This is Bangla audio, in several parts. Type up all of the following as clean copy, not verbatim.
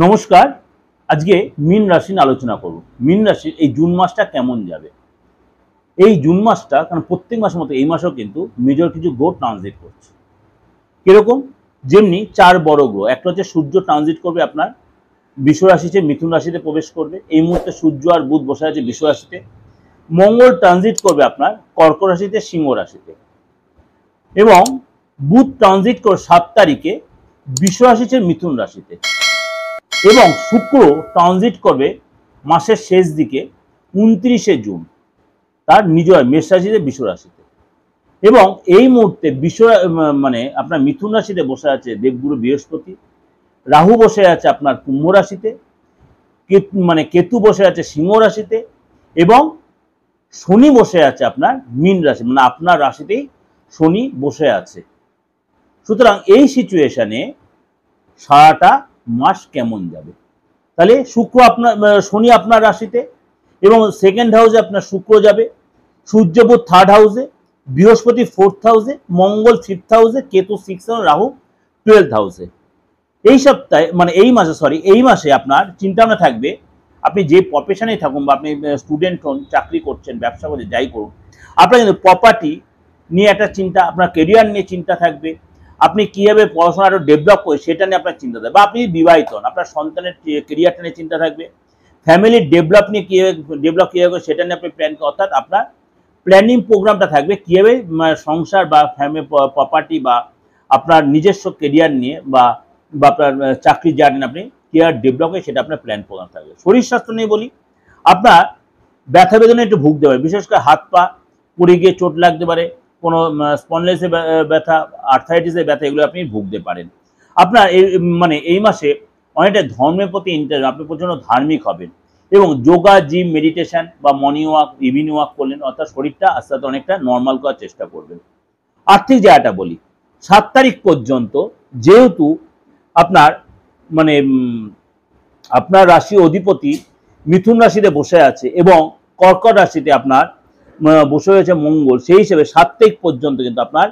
নমস্কার। আজকে মীন রাশি নিয়ে আলোচনা করব। মীন রাশির এই জুন মাসটা কেমন যাবে। এই জুন মাসটা কারণ প্রত্যেক মাসের মতো এই মাসেও কিন্তু মেজর কিছু গ্রহ ট্রানজিট করছে। কিরকম? যেমনি চার বড় গ্রহ, একটা হচ্ছে সূর্য ট্রানজিট করবে আপনার বৃষ রাশিতে, মিথুন রাশিতে প্রবেশ করবে। এই মুহূর্তে সূর্য আর বুধ বসে আছে বৃষ রাশিতে। মঙ্গল ট্রানজিট করবে আপনার কর্ক রাশিতে, সিংহ রাশিতে। এবং বুধ ট্রানজিট করে 7 তারিখে বৃষ রাশিতে, মিথুন রাশিতে। এবং শুক্র ট্রানজিট করবে মাসের শেষ দিকে 29শে জুন তার নিজ মেষ রাশিতে, বৃষ রাশিতে। এবং এই মুহূর্তে মানে আপনার মিথুন রাশিতে বসে আছে দেবগুরু বৃহস্পতি। রাহু বসে আছে আপনার কুম্ভ রাশিতে, কেতু বসে আছে সিংহ রাশিতে। এবং শনি বসে আছে আপনার মীন রাশি, মানে আপনার রাশিতেই শনি বসে আছে। সুতরাং এই সিচুয়েশনে সারাটা মাস কেমন যাবে? তাহলে শনি আপনার রাশিতে এবং সেকেন্ড হাউসে আপনার শুক্র যাবে, সূর্য বুধ থার্ড হাউসে, বৃহস্পতি ফোর্থ হাউসে, মঙ্গল ফিফথ হাউসে, কেতু সিক্স হাউসে, রাহু 12th হাউসে। এই সপ্তাহে মানে এই মাসে আপনার চিন্তা ভাবনা থাকবে, আপনি যে প্রফেশনে থাকুন বা আপনি স্টুডেন্ট হন, চাকরি করছেন, ব্যবসা করছেন, যাই করুন, আপনার কিন্তু প্রপার্টি নিয়ে একটা চিন্তা, আপনার কেরিয়ার নিয়ে চিন্তা থাকবে। আপনি কীভাবে পড়াশোনা আরও ডেভেলপ করে সেটা নিয়ে আপনার চিন্তা থাকবে। বা আপনি বিবাহিত হন, আপনার সন্তানের কেরিয়ারটা নিয়ে চিন্তা থাকবে। ফ্যামিলির ডেভেলপ কীভাবে করে সেটা নিয়ে আপনি প্ল্যান, অর্থাৎ আপনার প্ল্যানিং প্রোগ্রামটা থাকবে কীভাবে সংসার বা ফ্যামিলি প্রপার্টি বা আপনার নিজস্ব কেরিয়ার নিয়ে বা আপনার চাকরির জার্নি আপনি কেরিয়ার ডেভেলপ হয় সেটা আপনার প্ল্যান প্রোগ্রাম থাকবে। শরীর স্বাস্থ্য নিয়ে বলি, আপনার ব্যথা বেদনা একটু ভুগতে পারে, বিশেষ করে হাত পা পড়ে গিয়ে চোট লাগতে পারে, কোনো স্পন্ডলাইটিসের ব্যথা, আর্থারাইটিসের ব্যথা, এগুলো আপনি ভুগতে পারেন। আপনার এই মাসে অনেকটা ধর্মের প্রতি ইন্টারেস্ট, আপনি প্রচণ্ড ধার্মিক হবেন। এবং যোগা, জিম, মেডিটেশন বা মর্নিং ওয়াক, ইভিনিং ওয়াক করলেন, অর্থাৎ শরীরটা আস্তে আস্তে অনেকটা নর্মাল করার চেষ্টা করবেন। আর্থিক জায়গাটা বলি, 7 তারিখ পর্যন্ত যেহেতু আপনার আপনার রাশি অধিপতি মিথুন রাশিতে বসে আছে এবং কর্কট রাশিতে আপনার বসে রয়েছে মঙ্গল, সেই হিসেবে 7 তারিখ পর্যন্ত কিন্তু আপনার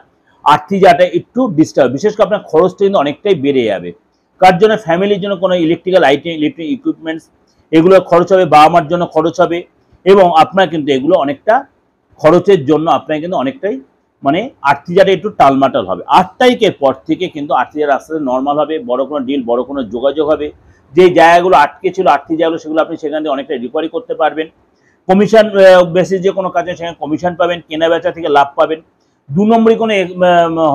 আর্থিক জায়গাটা একটু ডিস্টার্ব, বিশেষ করে আপনার খরচটা কিন্তু অনেকটাই বেড়ে যাবে। কার জন্য? ফ্যামিলির জন্য কোনো ইলেকট্রিক্যাল আইটেম, ইলেকট্রিক ইকুইপমেন্টস, এগুলো খরচ হবে, বাবা মার জন্য খরচ হবে। এবং আপনার কিন্তু এগুলো অনেকটা খরচের জন্য আপনার কিন্তু অনেকটাই আর্থিক জায়গাটা একটু টালমাটাল হবে। 8 তারিখের পর থেকে কিন্তু আর্থিক জায়গা আস্তে আস্তে নর্মাল হবে, বড় কোনো ডিল, বড় কোনো যোগাযোগ হবে। যে জায়গাগুলো আটকে ছিল আর্থিক জায়গাগুলো, সেগুলো আপনি সেখান থেকে অনেকটা রিকভারি করতে পারবেন। কমিশন বেসিস যে কোনো কাজে সেখানে কমিশন পাবেন, কেনা বেচা থেকে লাভ পাবেন। 2 নম্বরই কোনো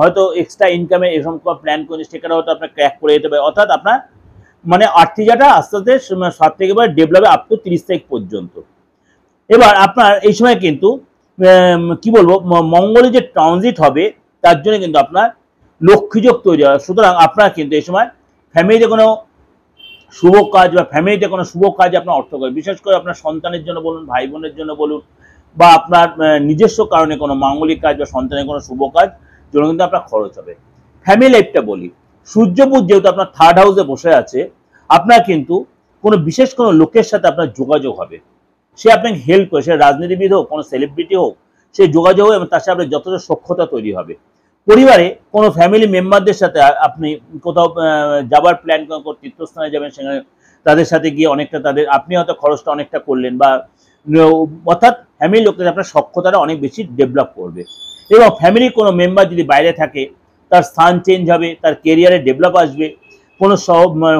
হয়তো এক্সট্রা ইনকামের এরকম প্ল্যান করছে, সেখানে হয়তো আপনার ক্র্যাক করে যেতে পারে। অর্থাৎ আপনার আর্থিক জায়গাটা আস্তে আস্তে 7 থেকে ডেভেলপ আপ টু 30 তারিখ পর্যন্ত। এবার আপনার এই সময় কিন্তু কি বলবো, মঙ্গলের যে ট্রানজিট হবে তার জন্য কিন্তু আপনার লক্ষ্মীযোগ তৈরি হয়। সুতরাং আপনার কিন্তু এই সময় ফ্যামিলিতে কোনো শুভ কাজ বা ফ্যামিলিতে কোনো শুভ কাজ আপনার অর্থ করে, বিশেষ করে আপনার সন্তানের জন্য বলুন, ভাই বোনের জন্য বলুন, বা আপনার নিজস্ব কারণে কোনো মাঙ্গলিক কাজ বা সন্তানের কোনো শুভ কাজ জন্য কিন্তু আপনার খরচ হবে। ফ্যামিলি লাইফটা বলি, সূর্য বুধ যেহেতু আপনার থার্ড হাউসে বসে আছে, আপনার কিন্তু কোনো বিশেষ কোনো লোকের সাথে আপনার যোগাযোগ হবে। সে আপনাকে হেল্প করে, সে রাজনীতিবিদ হোক, কোনো সেলিব্রিটি হোক, সে যোগাযোগ এবং তার সাথে আপনার যথেষ্ট সখ্যতা তৈরি হবে। পরিবারে কোনো ফ্যামিলি মেম্বারদের সাথে আপনি কোথাও যাবার প্ল্যান করেন, তীর্থস্থানে যাবেন, সেখানে তাদের সাথে গিয়ে অনেকটা আপনি হয়তো খরচটা অনেকটা করলেন, বা অর্থাৎ ফ্যামিলির লোকদের আপনার সখ্যতাটা অনেক বেশি ডেভেলপ করবে। এবং ফ্যামিলির কোনো মেম্বার যদি বাইরে থাকে, তার স্থান চেঞ্জ হবে, তার কেরিয়ারে ডেভেলপ আসবে, কোনো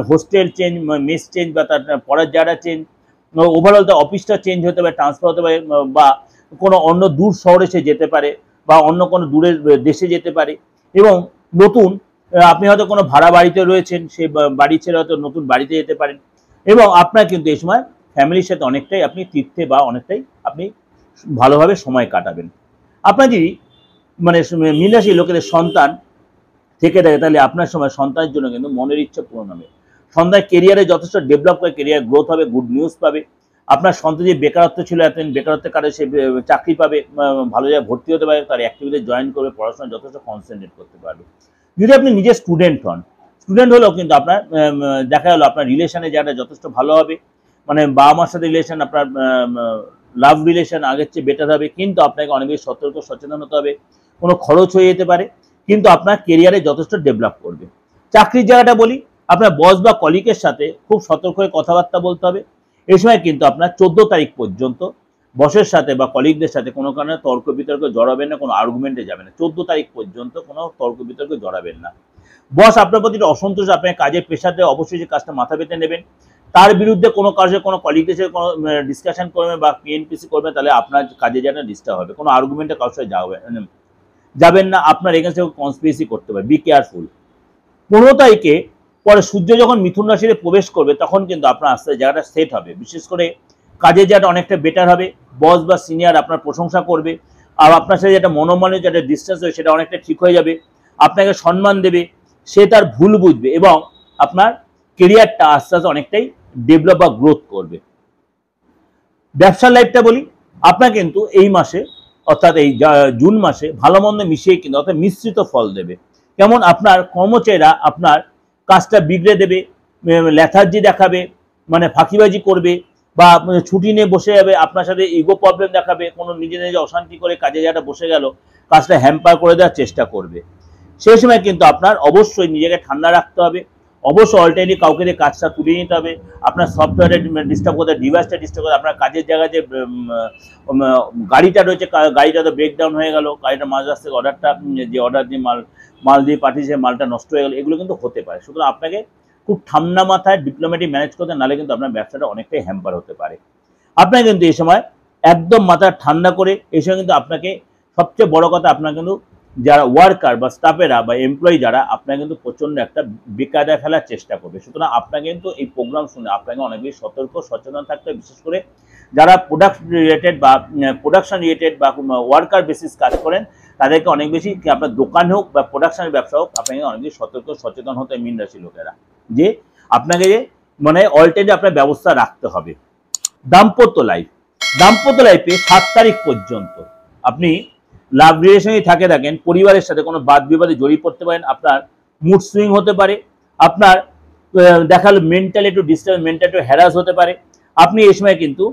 হোস্টেল চেঞ্জ, মেস চেঞ্জ, বা তার পড়ার জায়গাটা চেঞ্জ, ওভারঅল তার অফিসটা চেঞ্জ হতে পারে, ট্রান্সফার হতে পারে, বা কোনো অন্য দূর শহরে সে যেতে পারে, বা অন্য কোনো দূরের দেশে যেতে পারে। এবং নতুন আপনি হয়তো কোনো ভাড়া বাড়িতে রয়েছেন, সে বাড়ি ছেড়ে হয়তো নতুন বাড়িতে যেতে পারেন। এবং আপনার কিন্তু এই সময় ফ্যামিলির সাথে অনেকটাই আপনি তীর্থে বা অনেকটাই আপনি ভালোভাবে সময় কাটাবেন। আপনার যদি মীন রাশির লোকেদের সন্তান থেকে থাকে, তাহলে আপনার সময় সন্তানের জন্য কিন্তু মনের ইচ্ছা পূরণ হবে। সন্তান কেরিয়ারে যথেষ্ট ডেভেলপ করে, কেরিয়ার গ্রোথ হবে, গুড নিউজ পাবে। আপনার সন্তান যে বেকারত্ব ছিল এতদিন, বেকারত্বের কারণে সে চাকরি পাবে, ভালো জায়গায় ভর্তি হতে পারে, তার অ্যাক্টিভিটি জয়েন করবে, পড়াশোনা যথেষ্ট কনসেন্ট্রেট করতে পারবে। যদি আপনি নিজে স্টুডেন্ট হন, স্টুডেন্ট হলেও কিন্তু আপনার দেখা গেলো আপনার রিলেশনে জায়গাটা যথেষ্ট ভালো হবে, বাবা মার সাথে রিলেশন, আপনার লাভ রিলেশন আগের চেয়ে বেটার হবে। কিন্তু আপনাকে অনেক বেশি সতর্ক সচেতন হতে হবে, কোনো খরচ হয়ে যেতে পারে, কিন্তু আপনার কেরিয়ারে যথেষ্ট ডেভেলপ করবে। চাকরির জায়গাটা বলি, আপনার বস বা কলিগের সাথে খুব সতর্ক হয়ে কথাবার্তা বলতে হবে। এই সময় কিন্তু আপনার 14 তারিখ পর্যন্ত বসের সাথে বা কলিগদের সাথে কোনো কারণে তর্ক বিতর্কে জড়াবেন না, কোনো আর্গুমেন্টে যাবেন না। 14 তারিখ পর্যন্ত কোনো তর্ক বিতর্কে জড়াবেন না। বস আপনার প্রতি অসন্তোষ, আপনার কাজের প্রেশারে অবশ্যই যে কাজটা মাথা পেতে নেবেন। তার বিরুদ্ধে কোনো কাজে কোনো কলিগদের সাথে কোনো ডিসকাশন করবেন বা পিএনপিসি করবেন, তাহলে আপনার কাজে যেন ডিস্টার্ব হবে। কোনো আর্গুমেন্টে কারোর সাথে যাবেন না। আপনার এগেন্সে কনস্পিরেসি করতে পারে, বি কেয়ারফুল। 15 তারিখে পরে সূর্য যখন মিথুন রাশিতে প্রবেশ করবে, তখন কিন্তু আপনার আস্তে জায়গাটা সেট হবে। বিশেষ করে কাজের জায়গাটা অনেকটা বেটার হবে। বস বা সিনিয়র আপনার প্রশংসা করবে, আর আপনার সাথে যেটা মনোমালিন্য, যেটা ডিস্টেন্স হয়, সেটা অনেকটা ঠিক হয়ে যাবে। আপনাকে সম্মান দেবে, সে তার ভুল বুঝবে এবং আপনার কেরিয়ারটা আস্তে আস্তে অনেকটাই ডেভেলপ বা গ্রোথ করবে। ব্যবসার লাইফটা বলি, আপনার কিন্তু এই মাসে অর্থাৎ এই জুন মাসে ভালো মন্দ মিশিয়ে কিন্তু অর্থাৎ মিশ্রিত ফল দেবে। যেমন আপনার কর্মচারীরা আপনার কাজটা বিগড়ে দেবে, লেথার্জি দেখাবে, মানে ফাঁকিবাজি করবে বা ছুটি নিয়ে বসে যাবে, আপনার সাথে ইগো প্রবলেম দেখাবে, কোনো নিজে নিজে অশান্তি করে কাজে যাটা বসে গেল, কাজটা হ্যাম্পার করে দেওয়ার চেষ্টা করবে। সেই সময় কিন্তু আপনার অবশ্যই নিজেকে ঠান্ডা রাখতে হবে। অবশ্যই অল্টারনেটিভ কাউকে দিয়ে কাজটা তুলে নিতে হবে। আপনার সফটওয়্যারে ডিস্টার্ব করতে, ডিভাইসটা ডিস্টার্ব করতে, আপনার কাজের জায়গায় যে গাড়িটা রয়েছে, গাড়িটা তো ব্রেকডাউন হয়ে গেল, গাড়িটা মাঝ রাস্তা থেকে অর্ডারটা যে অর্ডার দিয়ে মাল দিয়ে পাঠিয়েছে, মালটা নষ্ট হয়ে গেল, এগুলো কিন্তু হতে পারে। সুতরাং আপনাকে খুব ঠান্ডা মাথায় ডিপ্লোম্যাটিক ম্যানেজ করতে, নাহলে কিন্তু আপনার ব্যবসাটা অনেকটাই হ্যাম্পার হতে পারে। আপনার কিন্তু এই সময় একদম মাথা ঠান্ডা করে, এই সময় কিন্তু আপনাকে সবচেয়ে বড় কথা, আপনার কিন্তু যারা ওয়ার্কার বা স্টাফেরা বা এমপ্লয়ি যারা, আপনার কিন্তু প্রচন্ড একটা বেকায়দা ফেলার চেষ্টা করবে। সুতরাং আপনাকে কিন্তু এই প্রোগ্রাম শুনে আপনাকে অনেক বেশি সতর্ক সচেতন থাকতে হবে। বিশেষ করে যারা প্রোডাক্ট রিলেটেড বা প্রোডাকশন রিলেটেড বা ওয়ার্কার বেসিস কাজ করেন, তাদেরকে অনেক বেশি, আপনার দোকান হোক বা প্রোডাকশনের ব্যবসা হোক, আপনাকে অনেক বেশি সতর্ক সচেতন হতে মীন রাশি লোকেরা, যে আপনাকে যে মানে অলরেডি আপনার ব্যবস্থা রাখতে হবে। দাম্পত্য লাইফে 7 তারিখ পর্যন্ত আপনি লাভ রিলেশনে থাকেন, পরিবারের সাথে কোনো বাদ বিবাদে জড়িয়ে পড়তে পারেন। আপনার মুড সুইং হতে পারে, আপনার দেখালো মেন্টালি একটু ডিস্টার্ব, মেন্টালি একটু হ্যারাস হতে পারে। আপনি এই সময় কিন্তু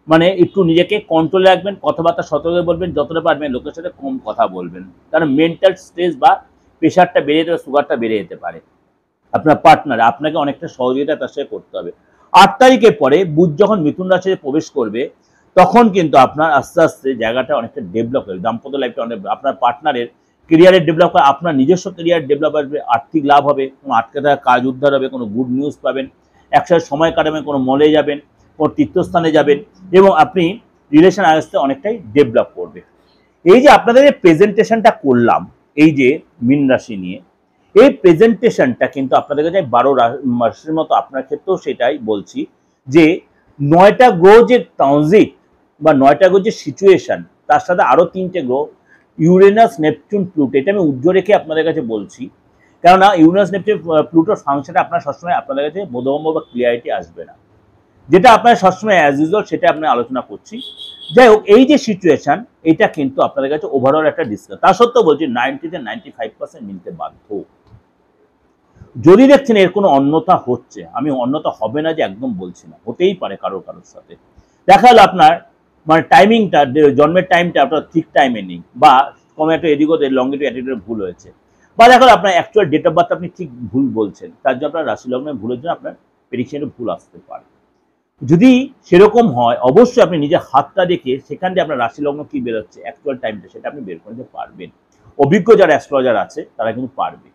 মানে একটু নিজেকে কন্ট্রোলে রাখবেন, কথাবার্তা সতর্ক বলবেন, যতটা পারবেন লোকের সাথে কম কথা বলবেন, কারণ মেন্টাল স্ট্রেস বা প্রেশারটা বেড়ে যেতে, সুগারটা বেড়ে যেতে পারে। আপনার পার্টনার আপনাকে অনেকটা সহযোগিতা তার সাথে করতে হবে। 8 তারিখের পরে বুধ যখন মিথুন রাশিতে প্রবেশ করবে, তখন কিন্তু আপনার আস্তে আস্তে জায়গাটা অনেকটা ডেভেলপ হবে। দাম্পত্য লাইফটা অনেক, আপনার পার্টনারের কেরিয়ারের ডেভেলপ হবে, আপনার নিজস্ব কেরিয়ার ডেভেলপ হবে, আর্থিক লাভ হবে, কোনো আটকে থাকা কাজ উদ্ধার হবে, কোনো গুড নিউজ পাবেন, একসাথে সময় কাটাবেন, কোনো মলে যাবেন, কোনো তীর্থস্থানে যাবেন, এবং আপনি রিলেশন আস্তে অনেকটাই ডেভেলপ করবে। এই যে আপনাদের যে প্রেজেন্টেশনটা করলাম, এই যে মীন রাশি নিয়ে, এই প্রেজেন্টেশনটা কিন্তু আপনাদের কাছে 12 মাসের মতো, আপনার ক্ষেত্রেও সেটাই বলছি যে 9টা গ্রহ যে ট্রানজিট বা 9টা গ্রহ যে সিচুয়েশন, তার সাথে আরো 3টে গ্রহ ইউরেনাস, নেপচুন, প্লুটো, এটা আমি উজ্জ্বল রেখে আপনাদের কাছে বলছি। কেননা ইউরেনাস, নেপচুন, প্লুটোর ফাংশনটা আপনার সবসময় আপনাদের কাছে বোধগম্য বা ক্লিয়ারিটি আসবে না, যেটা আপনার সবসময় অ্যাজ ইউজুয়াল সেটা আপনার আলোচনা করছি। যাই হোক, এই যে সিচুয়েশন, এটা কিন্তু আপনাদের কাছে ওভারঅল একটা ডিসকাস। তা সত্ত্বেও বলছি 90-95% মিলতে বাধ্য। যদি দেখছেন এর কোনো অন্যথা হচ্ছে, আমি অন্যথা হবে না যে একদম বলছি না, হতেই পারে কারোর সাথে। দেখা গেল আপনার মানে টাইমিংটা, জন্মের টাইমটা আপনার ঠিক টাইমে নেই, বা কম একটা এদিক ওদের লঙ্গিটিউড অ্যাটিটিউড ভুল হয়েছে, বা দেখা গেল আপনার অ্যাকচুয়াল ডেট অফ বার্থ আপনি ঠিক ভুল বলছেন, তার জন্য আপনার রাশি লগ্নের ভুলের জন্য আপনার প্রেডিকশনে ভুল আসতে পারে। যদি সেরকম হয়, অবশ্যই আপনি নিজের হাতটা দেখে সেখান দিয়ে আপনার রাশি লগ্ন কি বেরোচ্ছে, অ্যাকচুয়াল টাইমটা, সেটা আপনি বের করতে পারবেন। অভিজ্ঞ যারা অ্যাস্ট্রোলজার আছে তারা কিন্তু পারবে।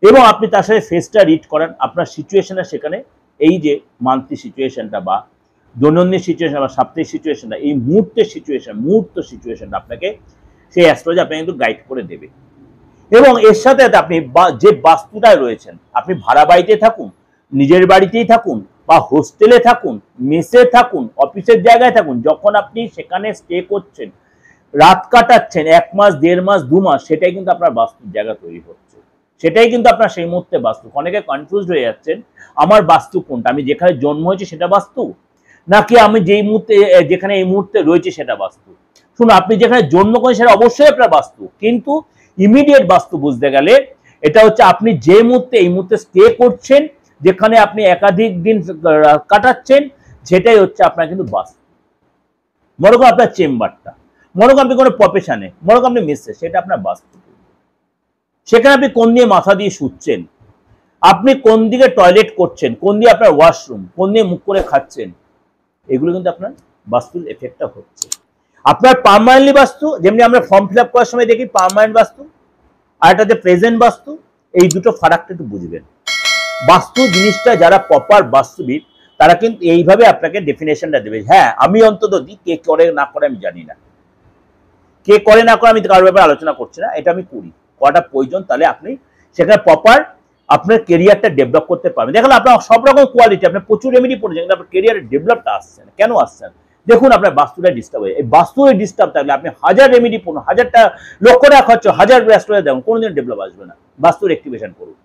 এবং আপনি তার সাথে ফেসটা রিড করান, আপনার সিচুয়েশনটা সেখানে, এই যে মান্থলি সিচুয়েশনটা বা দৈনন্দিন সিচুয়েশন বা সাপ্তাহিক সিচুয়েশনটা, এই মুহূর্ত সিচুয়েশনটা আপনাকে সেই অ্যাস্ট্রোলজার আপনাকে কিন্তু গাইড করে দেবে। এবং এর সাথে আপনি যে বাস্তুটায় রয়েছেন, আপনি ভাড়া বাড়িতে থাকুন, নিজের বাড়িতেই থাকুন, বা হোস্টেলে থাকুন, মেসে থাকুন, অফিসের জায়গায় থাকুন, যখন আপনি সেখানে স্টে করছেন, রাত কাটাচ্ছেন 1 মাস, 1.5 মাস, 2 মাস, সেটাই কিন্তু আপনার বাস্তুর জায়গা তৈরি হচ্ছে, সেটাই কিন্তু আপনার সেই মুহূর্তে বাস্তু। অনেকে কনফিউজড হয়ে যাচ্ছেন, আমার বাস্তু কোনটা, আমি যেখানে জন্ম হয়েছি সেটা বাস্তু, নাকি আমি যেই মুহূর্তে যেখানে এই মুহূর্তে রয়েছে সেটা বাস্তু। শুনুন, আপনি যেখানে জন্ম করেন সেটা অবশ্যই আপনার বাস্তু, কিন্তু ইমিডিয়েট বাস্তু বুঝতে গেলে এটা হচ্ছে আপনি যে মুহূর্তে এই মুহূর্তে স্টে করছেন, যেখানে আপনি একাধিক দিন কাটাচ্ছেন, সেটাই হচ্ছে আপনার কিন্তু বাস্তু। মনে করুন আপনার চেম্বারটা, মনে করুন আপনি কোনো প্রফেশনে, মনে করুন আপনি মেসে, সেটা আপনার বাস্তু। সেখানে আপনি কোন দিয়ে মাথা দিয়ে শুচ্ছেন, আপনি কোন দিকে টয়লেট করছেন, কোন দিকে আপনার ওয়াশরুম, কোন দিকে মুখ করে খাচ্ছেন, এগুলো কিন্তু আপনার বাস্তুর এফেক্টটা হচ্ছে। আপনার পার্মানেন্টলি বাস্তু, যেমনি আমরা ফর্ম ফিল আপ করার সময় দেখি পার্মানেন্ট বাস্তু আর একটা যে প্রেজেন্ট বাস্তু, এই দুটো ফারাকটা একটু বুঝবেন। বাস্তু জিনিসটা যারা প্রপার বাস্তুবিদ তারা কিন্তু এইভাবে আপনাকে ডেফিনেশনটা দেবে। হ্যাঁ, আমি অন্তত দিই, কে করে না করে আমি জানি না, কে করে না করে আমি কারোর ব্যাপারে আলোচনা করছি না, এটা আমি করি, কটা প্রয়োজন, তাহলে আপনি সেখানে প্রপার আপনার কেরিয়ারটা ডেভেলপ করতে পারবেন। দেখেন আপনার সব রকম কোয়ালিটি, আপনার প্রচুর রেমেডি পড়েছেন, কিন্তু আপনার কেরিয়ারের ডেভেলপটা আসছে না, কেন আসছে না? দেখুন আপনার বাস্তুটা ডিস্টার্ব হয়ে, এই বাস্তুর ডিস্টার্ব থাকলে আপনি 1000 রেমেডি পড়ুন, 1000টা লক্ষ টাকা খরচ, 1000 রেস্টোরে দেন, কোনোদিন ডেভেলপ আসবে না। বাস্তুর অ্যাক্টিভেশন করুন।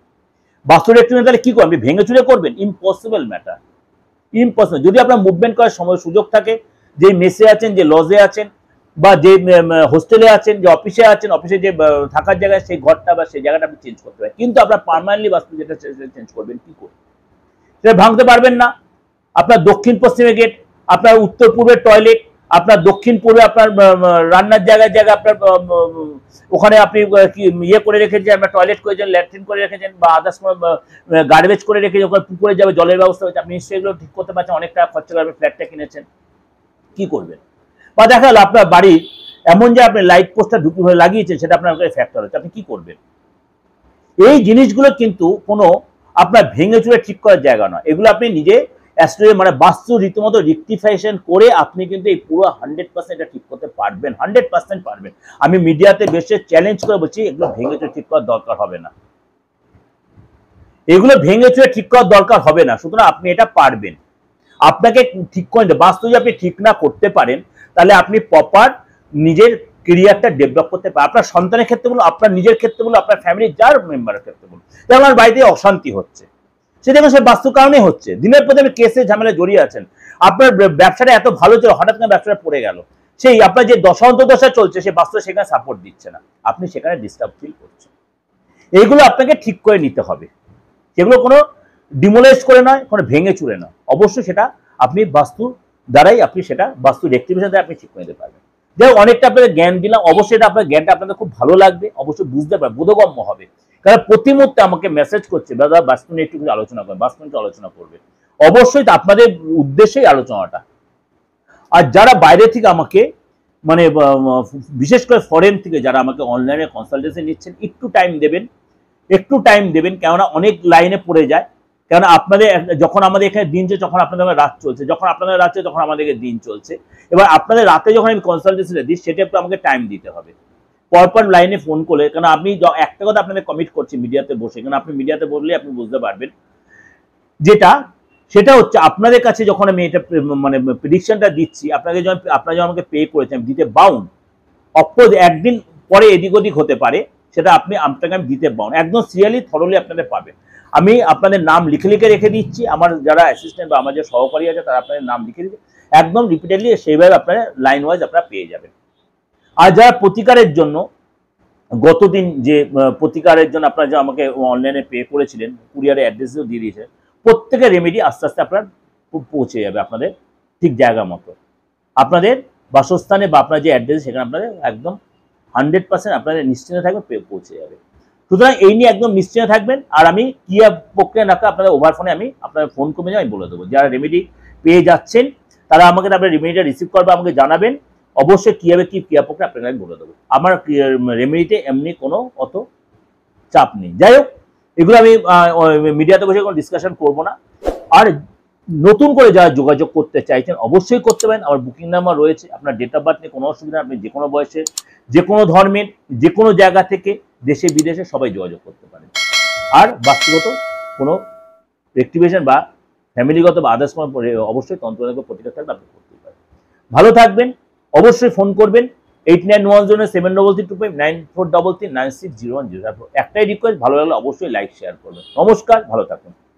বাস্তুর অ্যাক্টিভেশন তাহলে কি করবেন? আপনি ভেঙে চুরে করবেন? Impossible matter, impossible. যদি আপনার মুভমেন্ট করার সময় সুযোগ থাকে, যে মেসে আছেন, যে লজে আছেন, বা যে হোস্টেলে আছেন, যে অফিসে আছেন, অফিসে যে থাকার জায়গায় সেই ঘরটা বা সেই জায়গাটা আপনি চেঞ্জ করতে পারেন, কিন্তু আপনার পার্মানেন্টলি বাস্তু যেটা চেঞ্জ করবেন, কি করবেন? সেটা ভাঙতে পারবেন না। আপনার দক্ষিণ পশ্চিমে গেট, আপনার উত্তর পূর্বে টয়লেট, আপনার দক্ষিণ পূর্বে আপনার রান্নার জায়গায় আপনার ওখানে আপনি কি ইয়ে করে রেখেছেন, আপনার টয়লেট করেছেন, ল্যাট্রিন করে রেখেছেন, বা আদার্স কোনো গার্বেজ করে রেখেছেন, ওখানে পুকুরে যাবে, জলের ব্যবস্থা হচ্ছে, আপনি নিশ্চয়ই এগুলো ঠিক করতে পারছেন, অনেক টাকা খরচা করবেন, ফ্ল্যাটটা কিনেছেন, কি করবেন? বা দেখা গেল আপনার বাড়ির এমন যে আপনি লাইট পোস্টটা লাগিয়েছেন, সেটা আপনার ফ্যাক্টর হচ্ছে, আপনি কি করবেন? এই জিনিসগুলো কিন্তু কোনো আপনার ভেঙে চুরে ঠিক করার জায়গা নয়, এগুলো আপনি নিজে অ্যাস্ট্রোলজি মানে বাস্তু রীতিমতো রেকটিফিকেশন করে আপনি কিন্তু এই পুরো 100% এটা ঠিক করতে পারবেন, 100% পারবেন। আমি মিডিয়াতে বেশি চ্যালেঞ্জ করে বলছি, এগুলো ভেঙে চুরে ঠিক করার দরকার হবে না, এগুলো ভেঙে চুরে ঠিক করার দরকার হবে না। সুতরাং আপনি এটা পারবেন, আপনাকে ঠিক করে বাস্তু যদি আপনি ঠিক না করতে পারেন, তাহলে আপনি প্রপার নিজের কেরিয়ারটা ডেভেলপ করতে পারেন। আপনার সন্তানের ক্ষেত্রে বলুন, আপনার নিজের ক্ষেত্রে বলুন, আপনার ফ্যামিলির যার মেম্বারের ক্ষেত্রে বলুন, যেমন আমার বাড়িতে অশান্তি হচ্ছে, সেটা সে বাস্তু কারণে হচ্ছে, দিনের পর দিন কেসে ঝামেলা জড়িয়ে আছেন, আপনার ব্যবসাটা এত ভালো ছিল, হঠাৎ করে ব্যবসাটা পড়ে গেল, সেই আপনার যে দশা অন্তর্দশা চলছে, সে বাস্তু সেখানে সাপোর্ট দিচ্ছে না, আপনি সেখানে ডিস্টার্ব ফিল করছেন। এইগুলো আপনাকে ঠিক করে নিতে হবে, সেগুলো কোনো ডিমোলাইজ করে নয়, কোনো ভেঙে চুরে নয়, অবশ্যই সেটা আপনি বাস্তু দ্বারাই আপনি সেটা বাস্তু রেক্টিফিকেশন দ্বারা আপনি ঠিক করে নিতে পারবেন। যাই অনেকটা আপনাদের জ্ঞান দিলাম, অবশ্যই এটা আপনার জ্ঞানটা আপনাদের খুব ভালো লাগবে, অবশ্যই বুঝতে পারবেন, বোধগম্য হবে। কারণ প্রতি মুহূর্তে আমাকে মেসেজ করছে, দাদা বাস্তু নিয়ে একটু আলোচনা করবেন, বাস্তু নিয়ে আলোচনা করবে, অবশ্যই আপনাদের উদ্দেশ্যেই আলোচনাটা। আর যারা বাইরে থেকে আমাকে মানে বিশেষ করে ফরেন থেকে যারা আমাকে অনলাইনে কনসালটেন্সি নিচ্ছেন, একটু টাইম দেবেন, একটু টাইম দেবেন, কেননা অনেক লাইনে পড়ে যায়। কেননা আপনাদের যখন আমাদের এখানে দিন চলছে, যখন আপনাদের রাত চলছে, যখন আপনাদের রাত চলছে, তখন আমাদেরকে দিন চলছে। এবার আপনাদের রাতে যখন আমি কনসালটেন্সিটা দিই, সেটা একটু আমাকে টাইম দিতে হবে, পরপর লাইনে ফোন করে। কারণ আপনি একটা কথা আপনাদের কমিট করছি মিডিয়াতে বসে, কারণ আপনি মিডিয়াতে বললে আপনি বুঝতে পারবেন যেটা, সেটা হচ্ছে আপনাদের কাছে যখন আমি এটা মানে প্রেডিকশনটা দিচ্ছি, আপনারা যখন আমাকে পে করেছেন দিতে বাউন্ড, অফকোর্স একদিন পরে এদিক ওদিক হতে পারে, সেটা আপনাকে আমি দিতে বাউন্ড, একদম সিরিয়ালি থরলি আপনাদের পাবেন। আমি আপনাদের নাম লিখে লিখে রেখে দিচ্ছি, আমার যারা অ্যাসিস্ট্যান্ট বা আমার যে সহকারী আছে তারা আপনাদের নাম লিখে দিচ্ছে, একদম রিপিটেডলি সেইভাবে আপনারা লাইন ওয়াইজ আপনারা পেয়ে যাবেন। আর যারা প্রতিকারের জন্য গতদিন যে প্রতিকারের জন্য আপনারা যে আমাকে অনলাইনে পে করেছিলেন, কুরিয়ারে অ্যাড্রেসও দিয়ে দিয়েছে, প্রত্যেকের রেমেডি আস্তে আস্তে আপনার পৌঁছে যাবে আপনাদের ঠিক জায়গা মতো, আপনাদের বাসস্থানে বা আপনার যে অ্যাড্রেস সেখানে আপনাদের একদম 100% আপনাদের নিশ্চিন্তে থাকবে, পৌঁছে যাবে। সুতরাং এই নিয়ে একদম নিশ্চিন্তে থাকবেন। আর আমি কি প্রক্রিয়া নাকা আপনাদের ওভার ফোনে আমি আপনাদের ফোন করে আমি বলে দেবো, যারা রেমেডি পেয়ে যাচ্ছেন তারা আমাকে তারপরে রেমেডিটা রিসিভ করবে, আমাকে জানাবেন, অবশ্যই কীভাবে কি ক্রিয়া প্রক্রিয়া আপনাকে আমি বলে দেবো। আমার রেমেডিতে এমনি কোনো অত চাপ নেই। যাই হোক, এগুলো আমি মিডিয়াতে বসে কোনো ডিসকাশন করবো না। আর নতুন করে যারা যোগাযোগ করতে চাইছেন অবশ্যই করতে পারেন, আমার বুকিং নাম্বার রয়েছে, আপনার ডেট অফ বার্থ নিয়ে কোনো অসুবিধা, আপনি যে কোনো বয়সের, যে কোনো ধর্মের, যে কোনো জায়গা থেকে, দেশে বিদেশে সবাই যোগাযোগ করতে পারেন। আর বাস্তুগত কোনো রেক্টিফিকেশন বা ফ্যামিলিগত বা আদার্স কোনো অবশ্যই তন্ত্রগত প্রতিকার থাকলে আপনি করতেই পারেন। ভালো থাকবেন, অবশ্যই ফোন করবেন 8910732594339601। একটাই রিকোয়েস্ট, ভালো লাগলে অবশ্যই লাইক শেয়ার করবেন। নমস্কার, ভালো থাকুন।